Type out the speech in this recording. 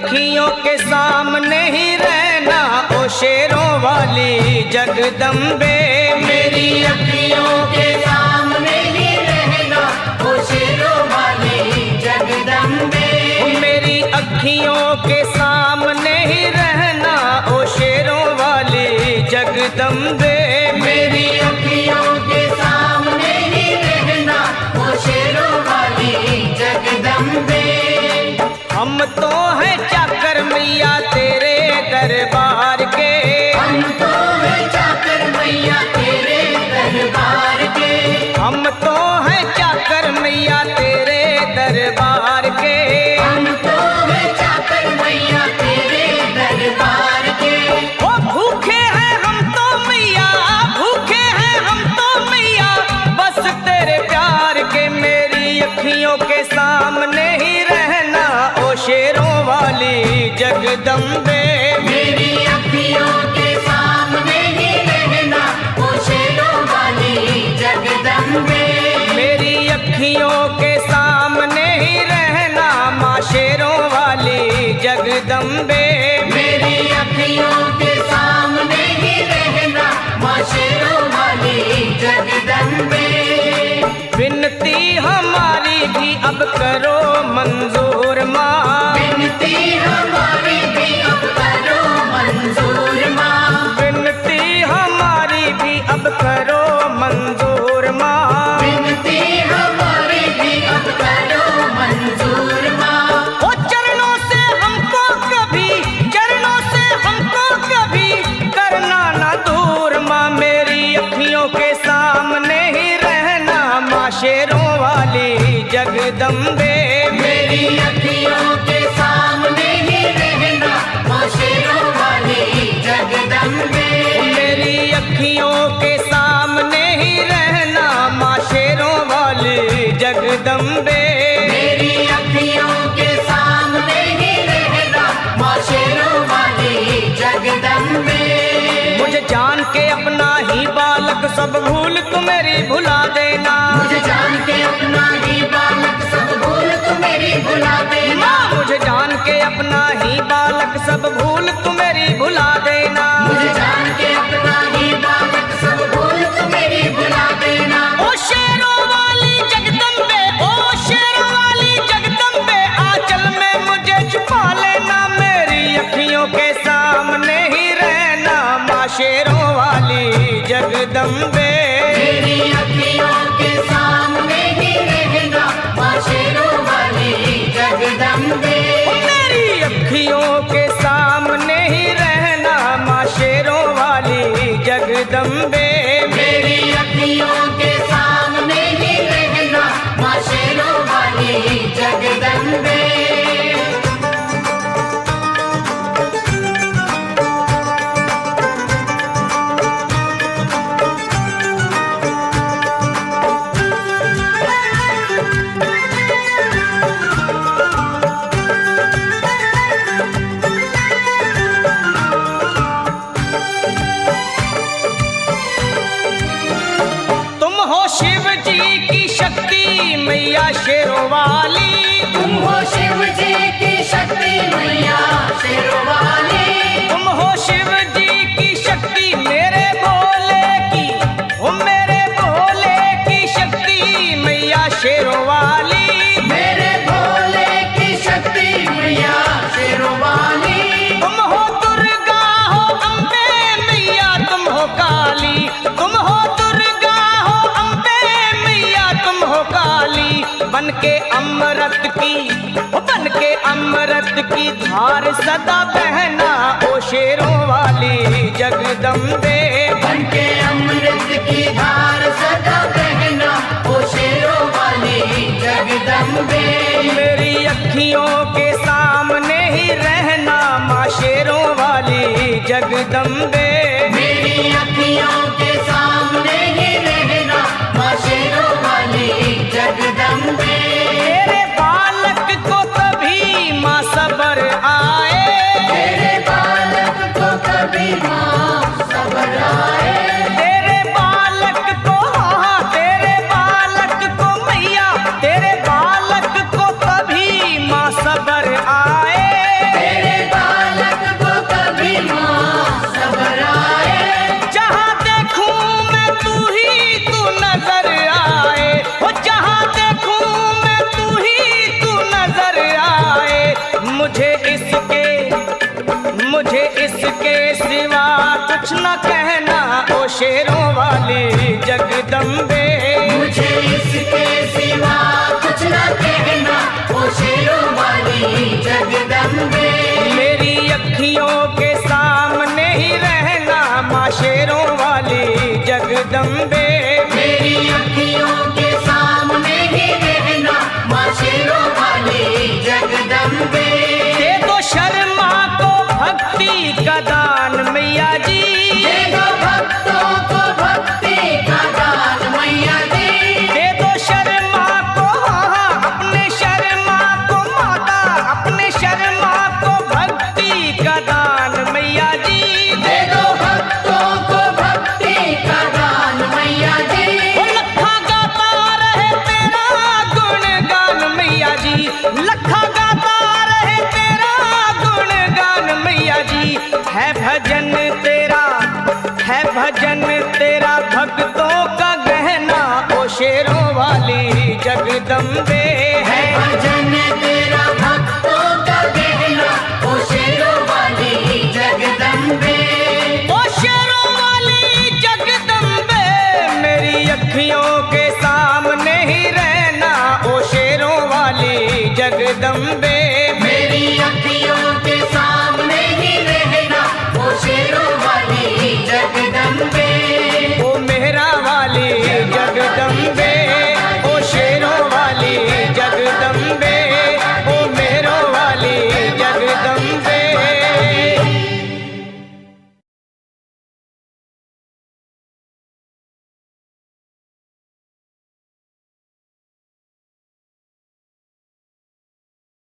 अखियों के सामने ही रहना ओ शेरों वाली जगदम्बे। मेरी अखियों के सामने ही रहना ओ शेरों वाली जगदम्बे। मेरी अखियों के सामने ही रहना ओ शेरों वाली जगदम्बे। मेरी अखियों के सामने ही रहना ओ शेरों वाली जगदम्बे। हम तो हैं चाकर मैया तेरे दरबार के। हम तो हैं चाकर मैया तेरे दरबार के। हम तो हैं चाकर मैया तेरे दरबार के। हम तो हैं चाकर मैया तेरे दरबार के। ओ भूखे हैं हम तो मैया, भूखे हैं हम तो मैया बस तेरे प्यार के। मेरी अखियों के सामने ही रहना ओ शेरों वाली जगदम्बे। मेरी अखियों के सामने ही रहना ओ शेरों वाली जगदम्बे। मेरी अखियों के सामने ही रहना माँ शेरों वाली जगदम्बे। मेरी अखियों के सामने ही रहना माँ शेरों वाली जगदम्बे। विनती हमारी भी अब करो मंजूर माँ। विनती हमारी भी अब करो मंजूर माँ। विनती हमारी भी अब करो मंजूर माँ। विनती हमारी भी अब करो मंजूर माँ। ओ चरणों से हमको कभी, चरणों से हमको कभी करना ना दूर माँ। मेरी अखियों के सामने ही रहना माँ शेरों वाली जगदम्बे। मेरी अखियों के सामने ही रहना माँ शेरों वाली जगदम्बे। मेरी अखियों के सामने ही रहना माँ शेरों वाली जगदम्बे। मेरी अखियों के सामने ही रहना माँ शेरों वाली जगदम्बे। मुझे जान के अपना ही बालक सब भूल तू मेरी भुला देना। मुझे जान के अपना ही बालक सब भूल तू मेरी भुला देना। मुझे जान के अपना ही बालक सब भूल तू मेरी भुला देना। मुझे जान के अपना ही बालक सब भूल तू मेरी भुला देना। ओ शेरों वाली जगदम्बे, ओ शेरों वाली जगदम्बे आंचल में मुझे छुपा लेना। मेरी अखियों के सामने ही रहना माँ शेरों वाली जगदम्बे। मेरी अखियों के सामने ही रहना माँ शेरों वाली जगदम्बे। मेरी अखियों के सामने ही रहना माँ शेरों वाली जगदम्बे। मेरी अखियों के सामने ही रहना माँ शेरों वाली जगदम्बे। तुम हो शिव जी की शक्ति मैया शेरों वाली। तुम हो शिव जी की शक्ति मैया शेरों वाली। तुम हो शिव जी की शक्ति मेरे भोले की, ओ मेरे भोले की शक्ति मैया शेरों वाली। मेरे भोले की शक्ति मैया शेरों वाली। तुम हो दुर्गा हो अम्बे मैया तुम हो काली। तुम हो दुर्गा हो अम्बे मैया तुम हो काली। बन के अमृत की, बन के अमृत की धार सदा बहना ओ शेरों वाली जगदम्बे। बन के अमृत की धार सदा बहना ओ शेरों वाली जगदम्बे। मेरी अखियों के सामने ही रहना माँ शेरों वाली जगदम्बे। मेरी अखियों के सामने ही रहना माँ शेरों वाली जगदम्बे। तेरे बालक को कभी माँ सबर आए। तेरे बालक को कभी माँ सबर आए। तेरे बालक को, हाँ तेरे बालक को मैया, तेरे बालक को कभी माँ सबर आए। शेरों वाली जगदम्बे। मुझे इसके सिवा कुछ न कहना, ओ शेरों वाली जगदम्बे। मेरी अखियों के सामने ही रहना माँ शेरों वाली जगदम्बे। मेरी अखियों के सामने ही रहना, माँ शेरों वाली जगदम्बे। दे दो शर्मा को भक्ति का दान मैया जी, दे दो भक्तों को भक्ति का दान मैया जी। दे दो शर्मा को, अपने शर्मा को माता, अपने शर्मा को भक्ति का दान मैया जी। दे दो भक्तों को भक्ति का दान मैया जी। वो लखा गाता रहे तेरा गुणगान मैया जी, लखा गाता रहे तेरा गुणगान मैया जी। है भजन तेरा, है भजन तेरा भक्तों का गहना ओ शेरों वाली जगदम्बे। है भजन तेरा भक्तों का गहना, ओ शेरों वाली जगदम्बे। ओ शेरों वाली जगदम्बे, मेरी अखियों